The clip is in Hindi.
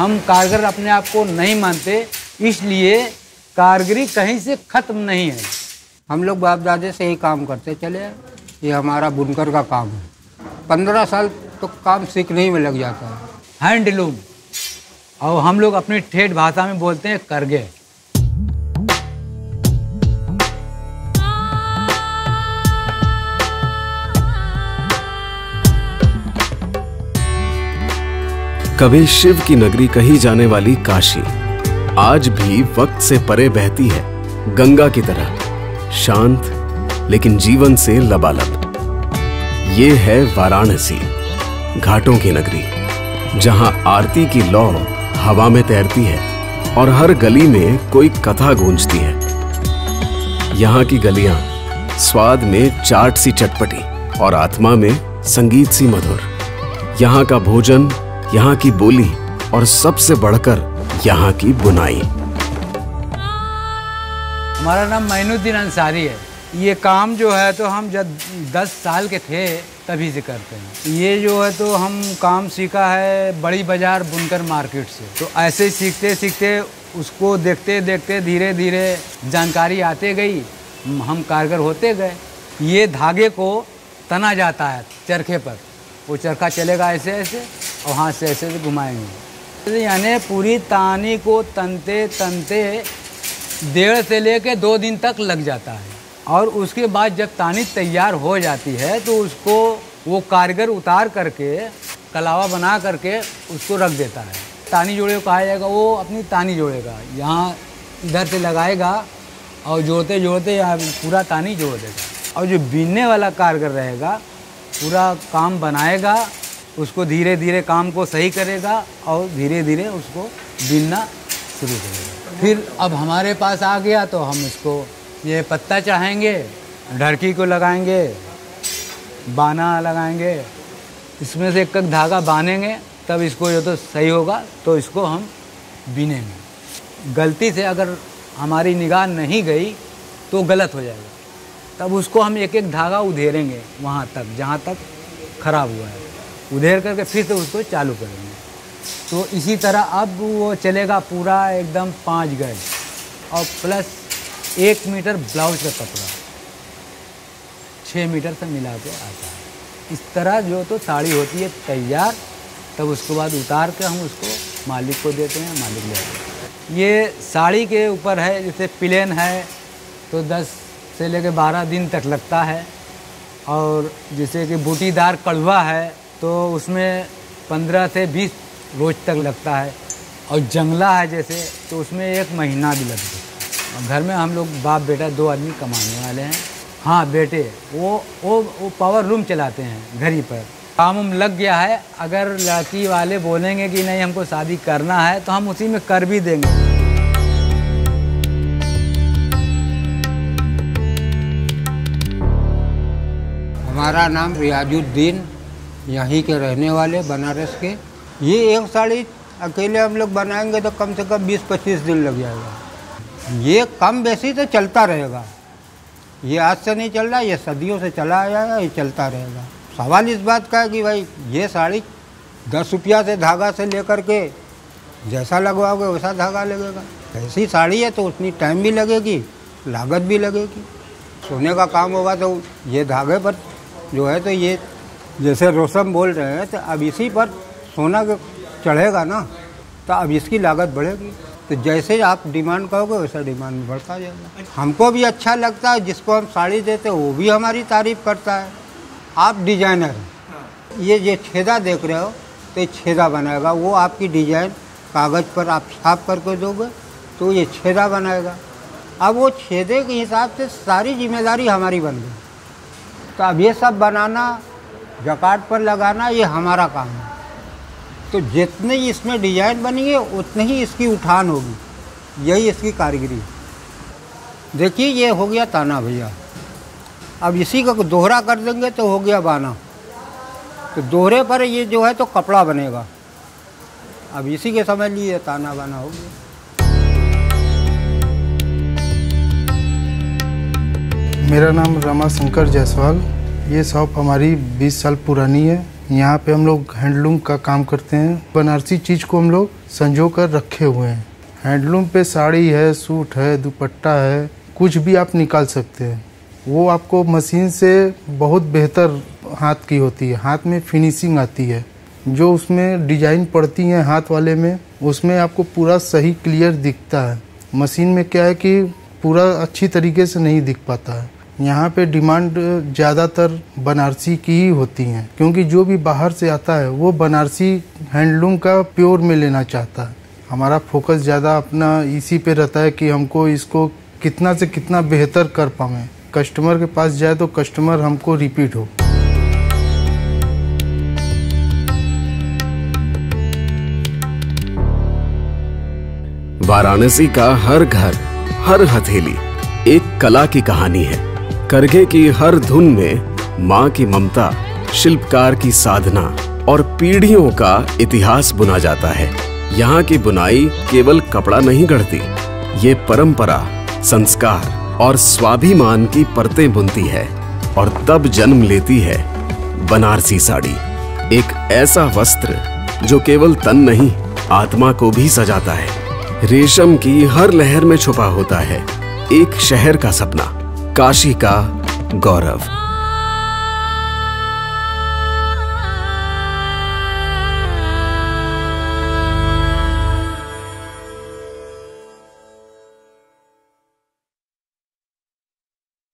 हम कारीगर अपने आप को नहीं मानते, इसलिए कारीगरी कहीं से खत्म नहीं है। हम लोग बाप दादे से ही काम करते चले, ये हमारा बुनकर का काम है। 15 साल तो काम सीखने ही में लग जाता है। हैंडलूम, और हम लोग अपनी ठेठ भाषा में बोलते हैं करगे। कभी शिव की नगरी कही जाने वाली काशी आज भी वक्त से परे बहती है, गंगा की तरह शांत लेकिन जीवन से लबालब। ये है वाराणसी, घाटों की नगरी, जहां आरती की लौ हवा में तैरती है और हर गली में कोई कथा गूंजती है। यहाँ की गलियां स्वाद में चाट सी चटपटी और आत्मा में संगीत सी मधुर। यहाँ का भोजन, यहाँ की बोली और सबसे बढ़कर यहाँ की बुनाई। हमारा नाम मैनुद्दीन अंसारी है। ये काम जो है तो हम जब 10 साल के थे तभी से करते हैं। ये जो है तो हम काम सीखा है बड़ी बाजार बुनकर मार्केट से। तो ऐसे सीखते सीखते उसको देखते देखते धीरे धीरे जानकारी आते गई, हम कारगर होते गए। ये धागे को तना जाता है चरखे पर, वो चरखा चलेगा ऐसे ऐसे और हाथ से ऐसे घुमाएंगे। यानी पूरी तानी को तनते तनते 1.5 से लेके 2 दिन तक लग जाता है। और उसके बाद जब तानी तैयार हो जाती है तो उसको वो कारीगर उतार करके कलावा बना करके उसको रख देता है। तानी जोड़े को कहा जाएगा, वो अपनी तानी जोड़ेगा, यहाँ इधर से लगाएगा और जोड़ते जोड़ते यहाँ पूरा तानी जोड़ देगा। और जो बीनने वाला कारीगर रहेगा पूरा काम बनाएगा, उसको धीरे धीरे काम को सही करेगा और धीरे धीरे उसको बीनना शुरू करेगा। फिर अब हमारे पास आ गया तो हम इसको ये पत्ता चाहेंगे, ढड़की को लगाएंगे, बाना लगाएंगे, इसमें से एक धागा बांधेंगे, तब इसको जो तो सही होगा तो इसको हम बीनेंगे। गलती से अगर हमारी निगाह नहीं गई तो गलत हो जाएगा, तब उसको हम एक एक धागा उधेरेंगे वहाँ तक जहाँ तक खराब हुआ है, उधेर करके फिर से उसको चालू करेंगे। तो इसी तरह अब वो चलेगा पूरा एकदम 5 गज और प्लस 1 मीटर ब्लाउज का कपड़ा 6 मीटर से मिला के आता है। इस तरह जो तो साड़ी होती है तैयार, तब उसके बाद उतार के हम उसको मालिक को देते हैं, मालिक ले आते हैं। ये साड़ी के ऊपर है, जैसे प्लेन है तो 10 से लेकर 12 दिन तक लगता है, और जैसे कि बूटीदार कड़वा है तो उसमें 15 से 20 रोज तक लगता है, और जंगला है जैसे तो उसमें 1 महीना भी लगता है। घर में हम लोग बाप बेटा 2 आदमी कमाने वाले हैं। हाँ बेटे वो पावर रूम चलाते हैं घड़ी पर। काम उम लग गया है, अगर लड़की वाले बोलेंगे कि नहीं हमको शादी करना है तो हम उसी में कर भी देंगे। हमारा नाम रियाजुद्दीन, यहीं के रहने वाले बनारस के। ये एक साड़ी अकेले हम लोग बनाएंगे तो कम से कम 20-25 दिन लग जाएगा। ये कम बेसी तो चलता रहेगा, ये आज से नहीं चल रहा, ये सदियों से चला आया है, ये चलता रहेगा। सवाल इस बात का है कि भाई ये साड़ी 10 रुपया से धागा से लेकर के जैसा लगवाओगे वैसा धागा लगेगा। ऐसी साड़ी है तो उतनी टाइम भी लगेगी, लागत भी लगेगी। सोने का काम होगा तो ये धागे पर जो है तो ये जैसे रोशम बोल रहे हैं तो अब इसी पर सोना चढ़ेगा ना, तो अब इसकी लागत बढ़ेगी। तो जैसे आप डिमांड करोगे वैसा डिमांड बढ़ता जाएगा। हमको भी अच्छा लगता है, जिसको हम साड़ी देते हैं वो भी हमारी तारीफ करता है। आप डिजाइनर हैं, ये छेदा देख रहे हो तो ये छेदा बनाएगा, वो आपकी डिजाइन कागज़ पर आप छाप करके दोगे तो ये छेदा बनाएगा। अब वो छेदे के हिसाब से सारी जिम्मेदारी हमारी बन गई। तो अब ये सब बनाना, जकार्ड पर लगाना, ये हमारा काम है। तो जितने इसमें डिजाइन बनेंगे उतनी ही इसकी उठान होगी, यही इसकी कारीगरी। देखिए ये हो गया ताना भैया, अब इसी का दोहरा कर देंगे तो हो गया बाना। तो दोहरे पर ये जो है तो कपड़ा बनेगा। अब इसी के समझ लिए ताना बाना हो गया। मेरा नाम रमाशंकर जायसवाल। ये शॉप हमारी 20 साल पुरानी है, यहाँ पे हम लोग हैंडलूम का काम करते हैं। बनारसी चीज़ को हम लोग संजो कर रखे हुए हैं। हैंडलूम पे साड़ी है, सूट है, दुपट्टा है, कुछ भी आप निकाल सकते हैं। वो आपको मशीन से बहुत बेहतर हाथ की होती है, हाथ में फिनिशिंग आती है। जो उसमें डिजाइन पड़ती है हाथ वाले में, उसमें आपको पूरा सही क्लियर दिखता है। मशीन में क्या है कि पूरा अच्छी तरीके से नहीं दिख पाता है। यहाँ पे डिमांड ज़्यादातर बनारसी की ही होती हैं, क्योंकि जो भी बाहर से आता है वो बनारसी हैंडलूम का प्योर में लेना चाहता है। हमारा फोकस ज़्यादा अपना इसी पे रहता है कि हमको इसको कितना से कितना बेहतर कर पाएं। कस्टमर के पास जाए तो कस्टमर हमको रिपीट हो। वाराणसी का हर घर, हर हथेली एक कला की कहानी है। करघे की हर धुन में माँ की ममता, शिल्पकार की साधना और पीढ़ियों का इतिहास बुना जाता है। यहाँ की बुनाई केवल कपड़ा नहीं गढ़ती, ये परंपरा, संस्कार और स्वाभिमान की परतें बुनती है। और तब जन्म लेती है बनारसी साड़ी, एक ऐसा वस्त्र जो केवल तन नहीं, आत्मा को भी सजाता है। रेशम की हर लहर में छुपा होता है एक शहर का सपना, काशी का गौरव।